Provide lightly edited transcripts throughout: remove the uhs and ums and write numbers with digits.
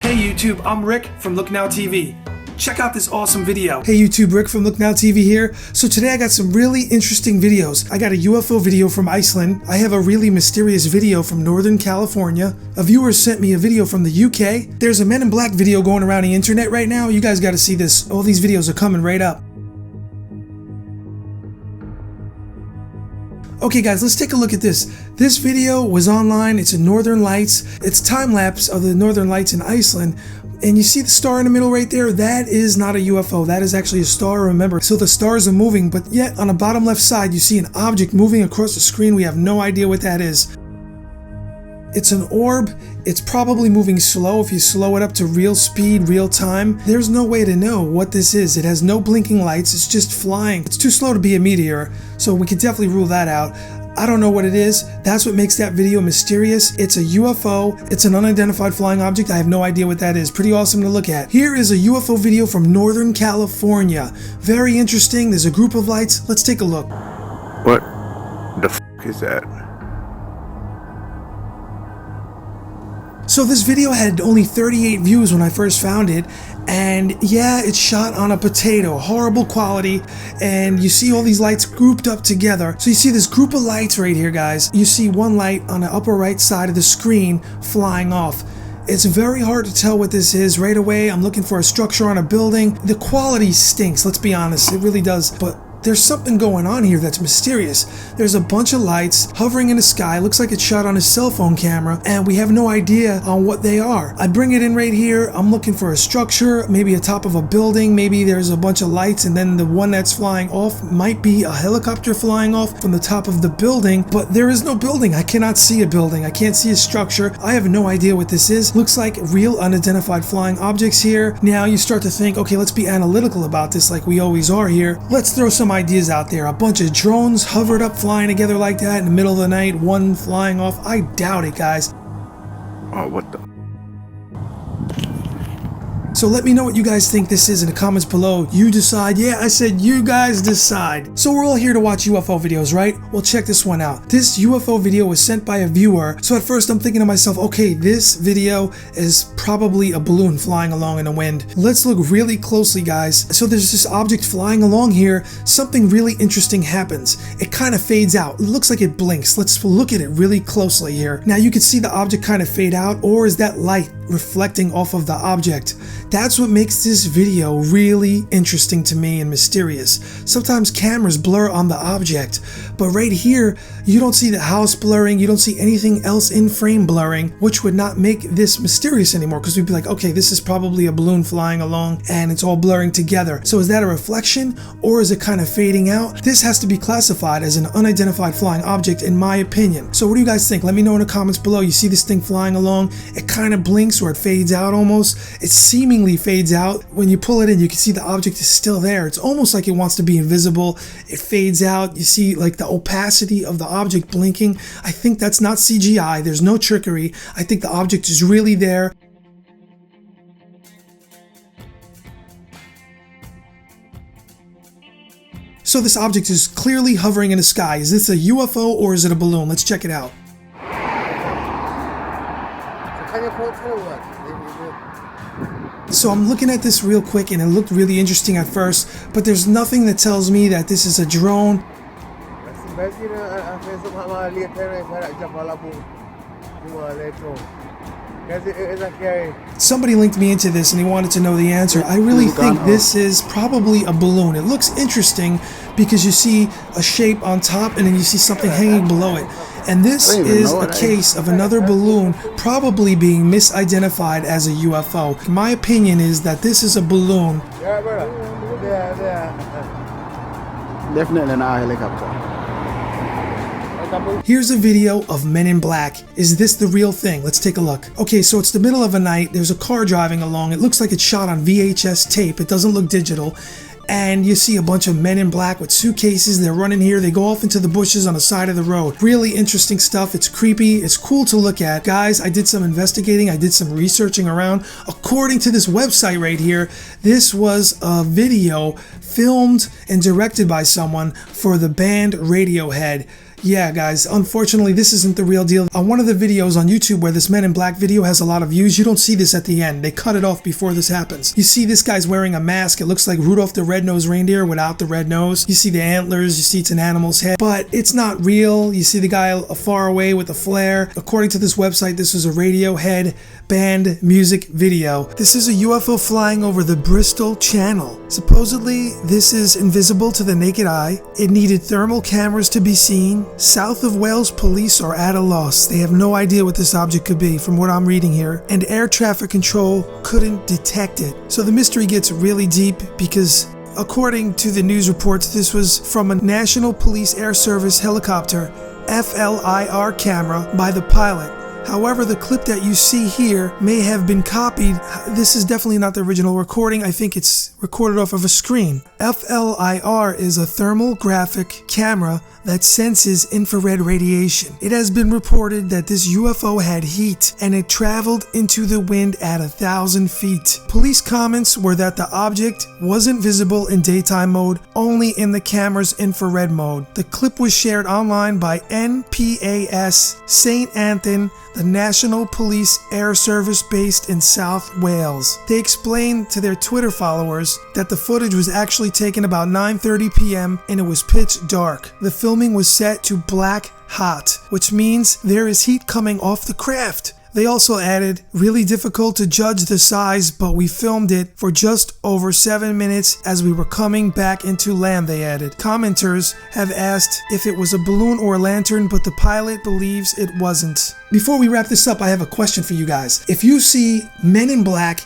Hey YouTube, I'm Rick from Look Now TV. Check out this awesome video. Hey YouTube, Rick from Look Now TV here. So today I got some really interesting videos. I got a UFO video from Iceland. I have a really mysterious video from Northern California. A viewer sent me a video from the UK. There's a Men in Black video going around the internet right now. You guys got to see this. All these videos are coming right up. Okay guys, let's take a look at this. This video was online. It's in Northern Lights. It's time-lapse of the Northern Lights in Iceland. And you see the star in the middle right there? That is not a UFO. That is actually a star, remember. So the stars are moving, but yet on the bottom left side, you see an object moving across the screen. We have no idea what that is. It's an orb. It's probably moving slow if you slow it up to real speed, real time. There's no way to know what this is. It has no blinking lights. It's just flying. It's too slow to be a meteor, so we can definitely rule that out. I don't know what it is. That's what makes that video mysterious. It's a UFO. It's an unidentified flying object. I have no idea what that is. Pretty awesome to look at. Here is a UFO video from Northern California. Very interesting. There's a group of lights. Let's take a look. What the f*** is that? So this video had only 38 views when I first found it, and yeah, it's shot on a potato, horrible quality, and you see all these lights grouped up together. So you see this group of lights right here, guys. You see one light on the upper right side of the screen flying off. It's very hard to tell what this is right away. I'm looking for a structure on a building. The quality stinks, let's be honest, it really does, but there's something going on here that's mysterious. There's a bunch of lights hovering in the sky. Looks like it's shot on a cell phone camera, and we have no idea on what they are. I bring it in right here. I'm looking for a structure, maybe a top of a building. Maybe there's a bunch of lights, and then the one that's flying off might be a helicopter flying off from the top of the building, but there is no building. I cannot see a building. I can't see a structure. I have no idea what this is. Looks like real unidentified flying objects here. Now you start to think, okay, let's be analytical about this like we always are here. Let's throw some ideas out there. A bunch of drones hovered up flying together like that in the middle of the night, one flying off. I doubt it, guys. Oh, what the? So let me know what you guys think this is in the comments below. You decide. Yeah, I said you guys decide. So we're all here to watch UFO videos, right? Well, check this one out. This UFO video was sent by a viewer. So at first I'm thinking to myself, okay, this video is probably a balloon flying along in the wind. Let's look really closely, guys. So there's this object flying along here. Something really interesting happens. It kind of fades out. It looks like it blinks. Let's look at it really closely here. Now you can see the object kind of fade out, or is that light reflecting off of the object? That's what makes this video really interesting to me and mysterious. Sometimes cameras blur on the object, but right here, you don't see the house blurring, you don't see anything else in frame blurring, which would not make this mysterious anymore, because we'd be like, okay, this is probably a balloon flying along and it's all blurring together. So is that a reflection, or is it kind of fading out? This has to be classified as an unidentified flying object in my opinion. So what do you guys think? Let me know in the comments below. You see this thing flying along, it kind of blinks or it fades out almost. It seemingly fades out. When you pull it in, you can see the object is still there. It's almost like it wants to be invisible. It fades out. You see like the opacity of the object blinking. I think that's not CGI. There's no trickery. I think the object is really there. So this object is clearly hovering in the sky. Is this a UFO or is it a balloon? Let's check it out. So I'm looking at this real quick and it looked really interesting at first, but there's nothing that tells me that this is a drone. Somebody linked me into this and he wanted to know the answer. I really think this is probably a balloon. It looks interesting because you see a shape on top and then you see something hanging below it. And this is a case of another balloon probably being misidentified as a UFO. My opinion is that this is a balloon. Definitely not a helicopter. Here's a video of Men in Black. Is this the real thing? Let's take a look. Okay, so it's the middle of a night. There's a car driving along. It looks like it's shot on VHS tape. It doesn't look digital. And you see a bunch of men in black with suitcases. They're running here. They go off into the bushes on the side of the road. Really interesting stuff. It's creepy. It's cool to look at. Guys, I did some investigating. I did some researching around. According to this website right here, this was a video filmed and directed by someone for the band Radiohead. Yeah, guys, unfortunately, this isn't the real deal. On one of the videos on YouTube where this Men in Black video has a lot of views, you don't see this at the end. They cut it off before this happens. You see this guy's wearing a mask. It looks like Rudolph the Red-Nosed Reindeer without the red nose. You see the antlers. You see it's an animal's head. But it's not real. You see the guy far away with a flare. According to this website, this was a Radiohead band music video. This is a UFO flying over the Bristol Channel. Supposedly, this is invisible to the naked eye. It needed thermal cameras to be seen. South of Wales police are at a loss. They have no idea what this object could be, from what I'm reading here, and air traffic control couldn't detect it. So the mystery gets really deep because, according to the news reports, this was from a National Police Air Service helicopter FLIR camera by the pilot. However, the clip that you see here may have been copied. This is definitely not the original recording. I think it's recorded off of a screen. FLIR is a thermographic camera that senses infrared radiation. It has been reported that this UFO had heat and it traveled into the wind at 1,000 feet. Police comments were that the object wasn't visible in daytime mode, only in the camera's infrared mode. The clip was shared online by NPAS St. Anthony, the National Police Air Service based in South Wales. They explained to their Twitter followers that the footage was actually taken about 9:30 p.m. and it was pitch dark. The filming was set to black hot, which means there is heat coming off the craft. They also added, really difficult to judge the size, but we filmed it for just over 7 minutes as we were coming back into land, they added. Commenters have asked if it was a balloon or a lantern, but the pilot believes it wasn't. Before we wrap this up, I have a question for you guys. If you see Men in Black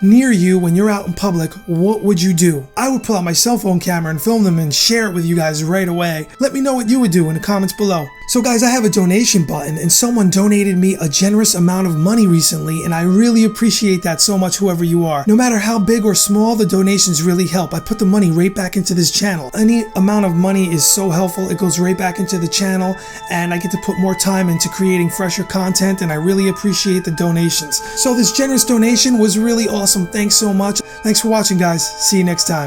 near you when you're out in public, what would you do? I would pull out my cell phone camera and film them and share it with you guys right away. Let me know what you would do in the comments below. So guys, I have a donation button and someone donated me a generous amount of money recently, and I really appreciate that so much, whoever you are. No matter how big or small, the donations really help. I put the money right back into this channel. Any amount of money is so helpful. It goes right back into the channel and I get to put more time into creating fresher content, and I really appreciate the donations. So this generous donation was really awesome. Thanks so much. Thanks for watching, guys. See you next time.